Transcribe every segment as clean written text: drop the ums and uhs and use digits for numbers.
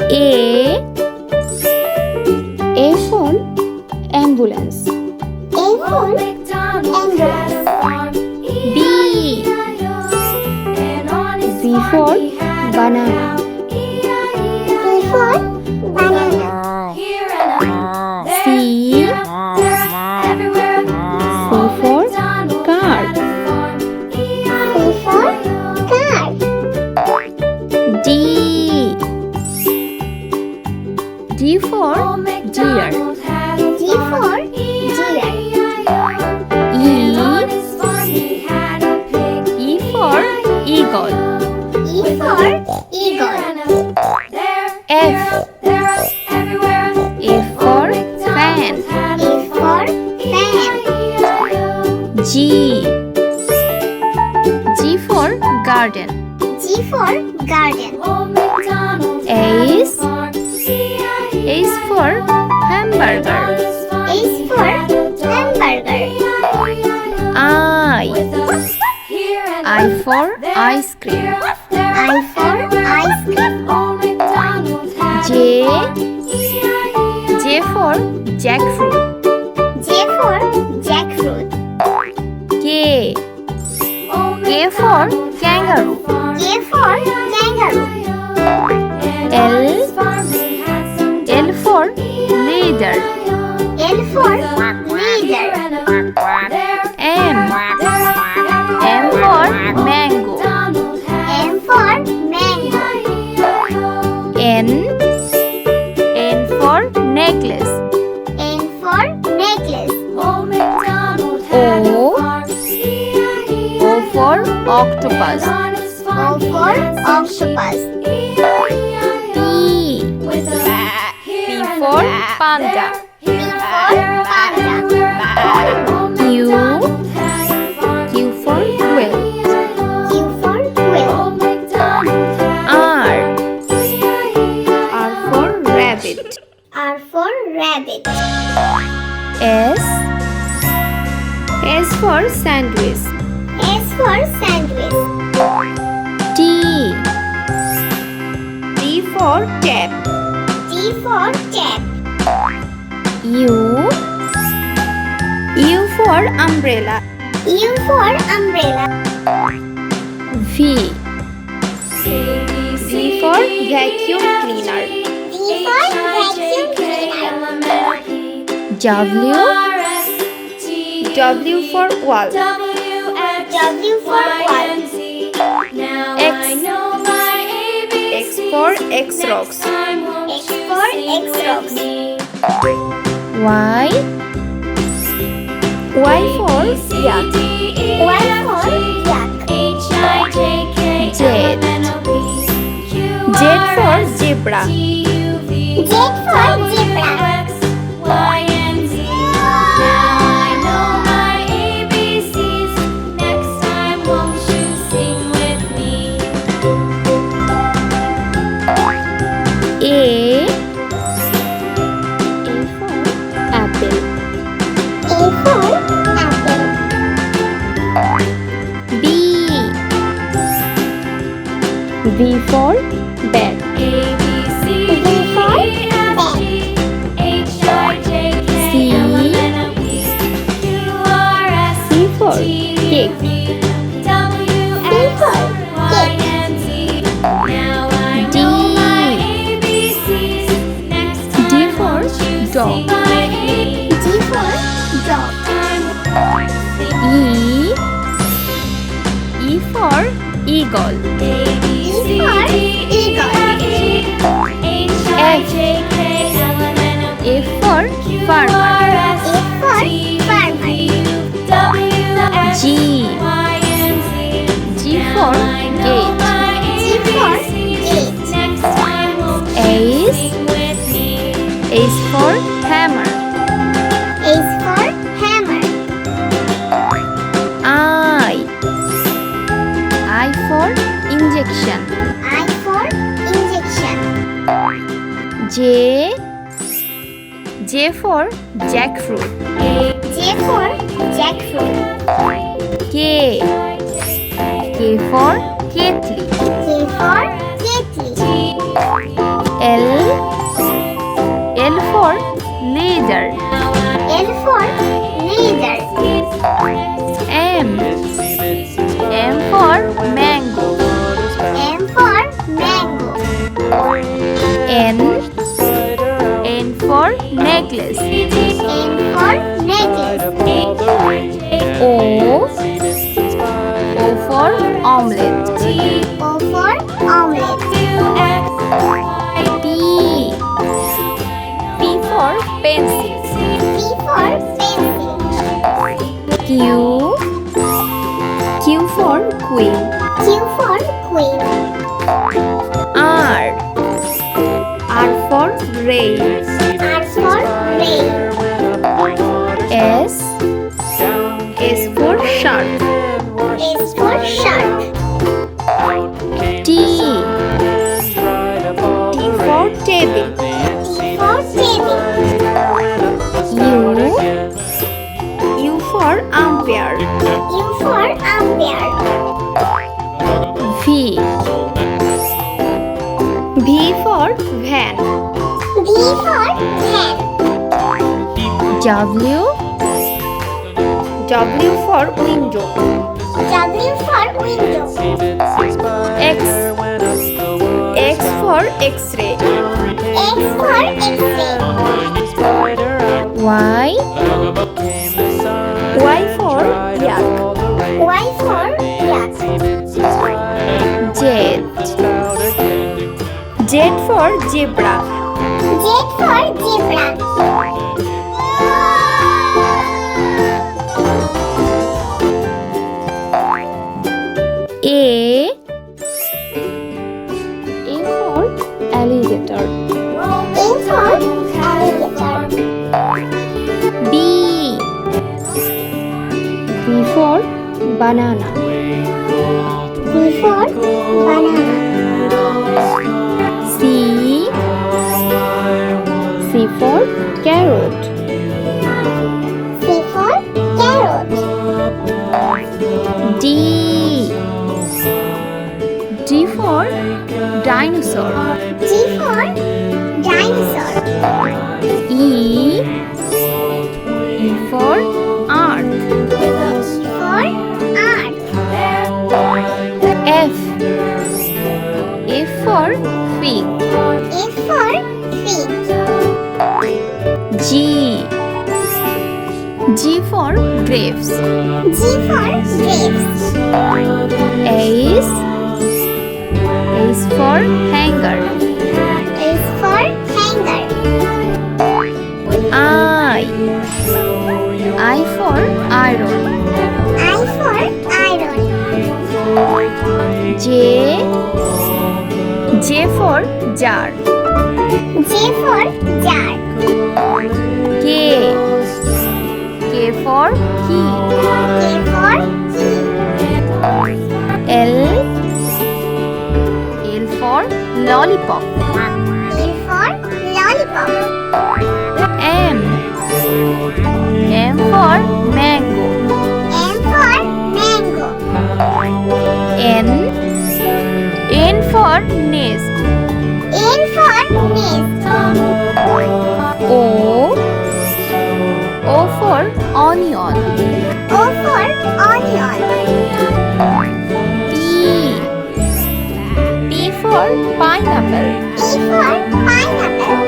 A for ambulance. A for ambulance. B for banana. B for banana. C for car. C for car. D for deer. D for deer. E for eagle. E for eagle. F for fan. E for fan. G for garden. G for garden. H for hamburger. H for hamburger. I for ice cream. I for ice cream. J for jackfruit. J for jackfruit. K for kangaroo. K for kangaroo. L for leader. L for leader. M for mango. M for mango. N for necklace. N for necklace. O for octopus. O for octopus. P for panda. P for panda. Q for quill. Q for quill. R for rabbit. R for rabbit. S for sandwich. S for sandwich. T for tap. T for tap. U for umbrella. U for umbrella. V for vacuum cleaner. V for vacuum cleaner. W for wall. W for wall. X for X-rocks. X for X-rocks. Y for yak. Y for yak. Z for zebra. Z for zebra. A for apple. A for apple. B for bed. B for bed. C for cake. C for cake. D for dog. D for dog. E for eagle. E for eagle. F for farmer. F for farmer. G for gate. G for gate. H for hammer. H for hammer. I for injection. I for injection. J for jackfruit. J for jackfruit. K for kettle. K for kettle. L necklace. N for necklace. O for omelette. O for omelette. P for pencil. P for pencil. Q for queen. Q for queen. R for rain. R for rain. S for shark. S for shark. T for table. T for table. U for umpire. U for umpire. V for van. V for van. W for window. W for window. X for x-ray. X for x-ray. Y for yak. Y for yak. Z for zebra. Z for zebra. A for alligator. A for alligator. B for banana. B for banana. C for carrot. C for carrot. D for dinosaur. D for dinosaur. E for earth. E for earth. F for fig. F for fig. G for grapes. G for grapes. H for hanger. H for hanger. I for iron. I for iron. J for jar. J for jar. K for key. K for key. L for lollipop. L for lollipop. M for mango. M for mango. N for nest. N for nest. O for onion. O for onion. P for pineapple. P for pineapple.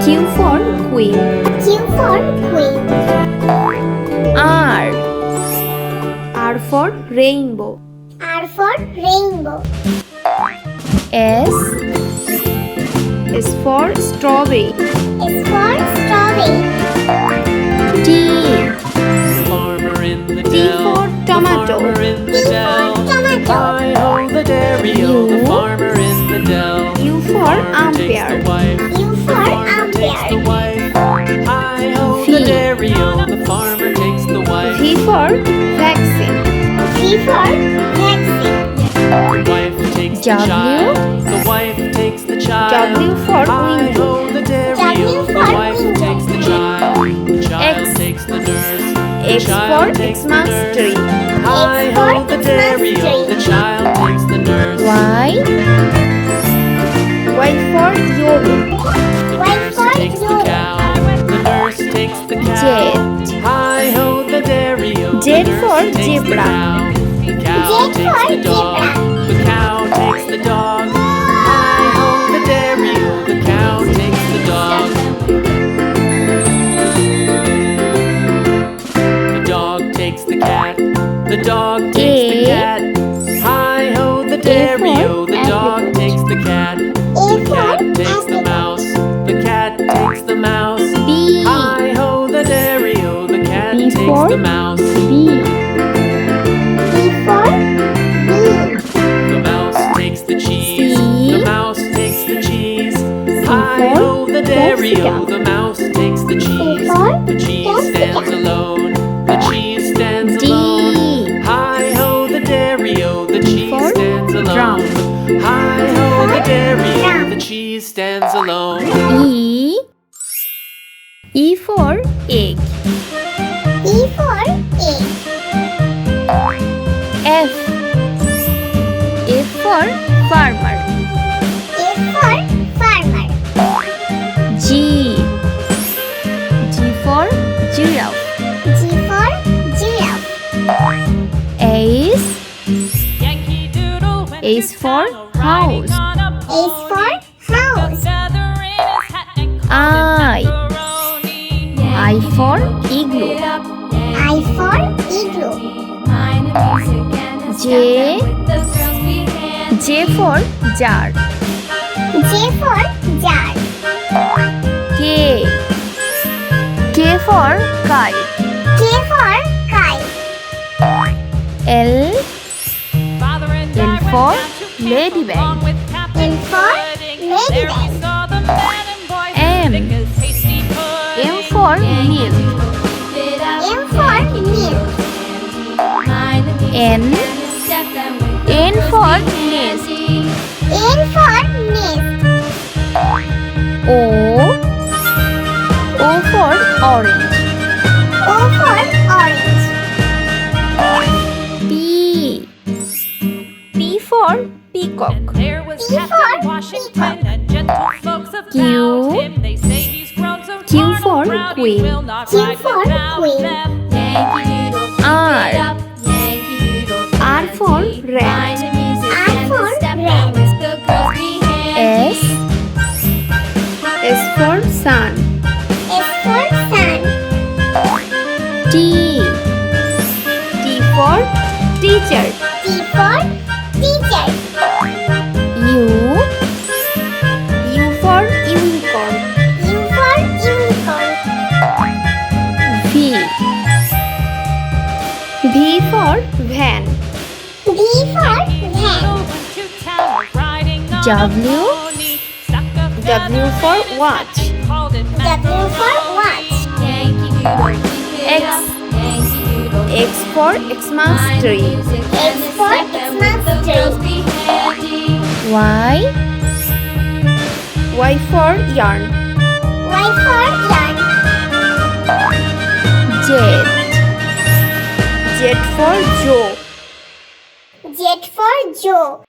Q for queen. Q for queen. R for rainbow. R for rainbow. S for strawberry. S for strawberry. T for tomato. T for tomato. U for umpire. U for umpire. V for vaccine. V for vaccine. W for window. W for window. X for Xmas tree. X for Xmas tree. Y for yogurt. Y for yogurt. Z for zebra. Z for zebra. The cow takes the dog. Hi ho, the dairy-o, the cow এটা the mouse takes the cheese. for The cheese casket. stands alone. The cheese stands D. alone. Hi ho the dairy-o, the cheese for stands drum. alone. Hi ho the dairy-o, Drum. the cheese stands alone. E. E for egg. E for egg. F. F for farmer. F for farmer. G. G for giraffe. G for giraffe. H. Yankee Doodle went H to for town, riding house. on a H pony. for house. Feather in his hat and I. called it macaroni. I for igloo. I for igloo. J. J for jar. J for jar. K. K for kite. K for kite. L. Father and L I went for down to camp ladybug. along with Captain L for Pudding. There we ladybug. saw the man and boy M. thick as hasty pudding. M for milk. M for milk. N. N for nest. N for nest. O. O for orange. O for orange. P. P for peacock. And there was P Captain for Washington and gentle folks about Q. him. They say he's grown so Q tall for and proud queen. he will not Q ride for without queen. them. R. R for rat. R for rat. S. S for sun. S for sun. T. T for teacher. T for teacher. U. U for unicorn. U for unicorn. V. V for van. V for van. W. W for watch. W for watch. X. X for Xmas tree. X for Xmas tree. Y. Y for yarn. Y for yarn. Z. Z for Joe. Z for Joe.